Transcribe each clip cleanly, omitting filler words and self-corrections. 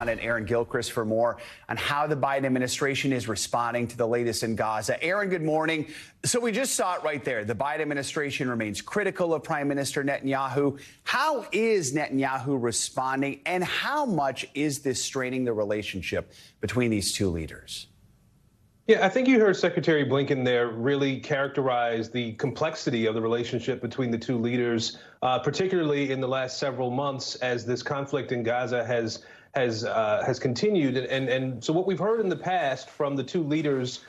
And Aaron Gilchrist for more on how the Biden administration is responding to the latest in Gaza. Aaron, good morning. So we just saw it right there. The Biden administration remains critical of Prime Minister Netanyahu. How is Netanyahu responding, and how much is this straining the relationship between these two leaders? Yeah, I think you heard Secretary Blinken there really characterize the complexity of the relationship between the two leaders, particularly in the last several months as this conflict in Gaza has continued. And so what we've heard in the past from the two leaders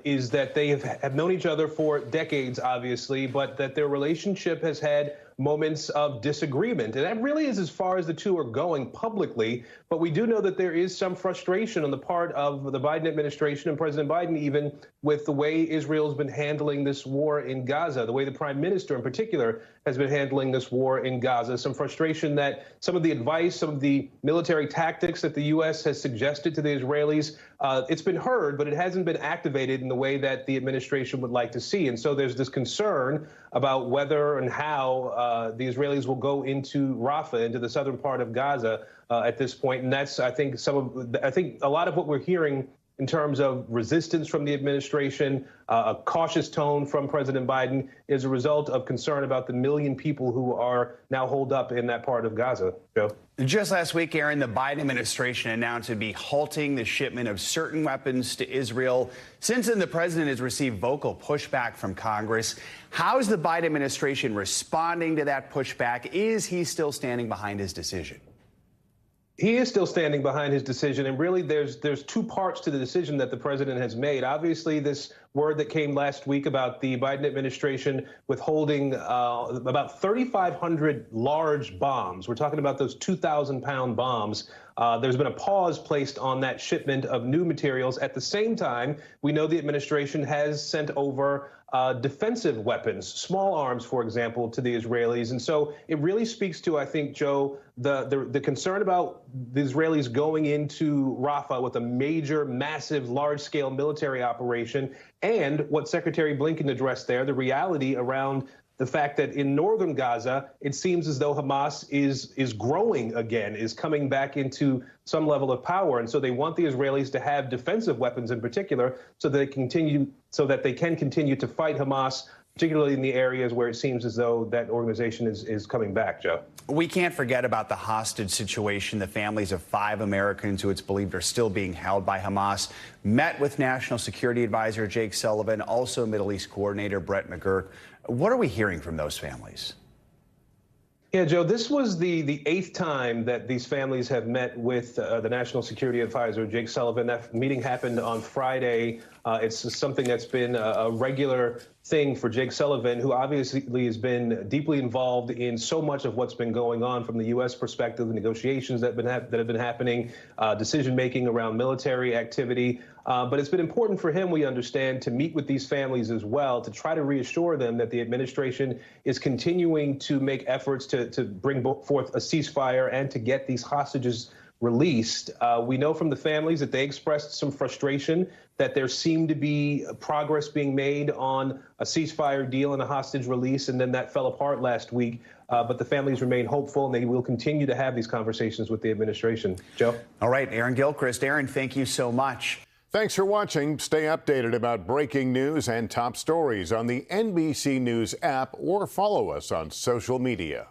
is that they have known each other for decades, obviously, but that their relationship has had moments of disagreement. And that really is as far as the two are going publicly. But we do know that there is some frustration on the part of the Biden administration and President Biden, even with the way Israel's been handling this war in Gaza, the way the prime minister in particular has been handling this war in Gaza. Some frustration that some of the advice, some of the military tactics that the U.S. has suggested to the Israelis, it's been heard, but it hasn't been activated in the way that the administration would like to see. And so there's this concern about whether and how the Israelis will go into Rafah, into the southern part of Gaza at this point. And that's, I think, I think a lot of what we're hearing in terms of resistance from the administration, a cautious tone from President Biden is a result of concern about the million people who are now holed up in that part of Gaza. Joe? Just last week, Aaron, the Biden administration announced it would be halting the shipment of certain weapons to Israel. Since then, the president has received vocal pushback from Congress. How is the Biden administration responding to that pushback? Is he still standing behind his decision? He is still standing behind his decision, and really there's two parts to the decision that the president has made. Obviously, this word that came last week about the Biden administration withholding about 3,500 large bombs. We're talking about those 2,000-pound bombs. There's been a pause placed on that shipment of new materials. At the same time, we know the administration has sent over defensive weapons, small arms, for example, to the Israelis. And so it really speaks to, I think, Joe, the concern about the Israelis going into Rafah with a major, massive, large-scale military operation, and what Secretary Blinken addressed there, the reality around the fact that in northern Gaza, it seems as though Hamas is growing again, is coming back into some level of power. And so they want the Israelis to have defensive weapons in particular so that they can continue to fight Hamas, particularly in the areas where it seems as though that organization is coming back, Joe. We can't forget about the hostage situation. The families of 5 Americans who it's believed are still being held by Hamas met with National Security Advisor Jake Sullivan, also Middle East Coordinator Brett McGurk. What are we hearing from those families? Yeah, Joe, this was the 8th time that these families have met with the National Security Advisor, Jake Sullivan. That meeting happened on Friday. It's something that's been a regular thing for Jake Sullivan, who obviously has been deeply involved in so much of what's been going on from the U.S. perspective, the negotiations that have been happening, decision-making around military activity. But it's been important for him, we understand, to meet with these families as well, to try to reassure them that the administration is continuing to make efforts to bring forth a ceasefire and to get these hostages released. We know from the families that they expressed some frustration that there seemed to be progress being made on a ceasefire deal and a hostage release, and then that fell apart last week. But the families remain hopeful, and they will continue to have these conversations with the administration. Joe? All right, Aaron Gilchrist. Aaron, thank you so much. Thanks for watching. Stay updated about breaking news and top stories on the NBC News app or follow us on social media.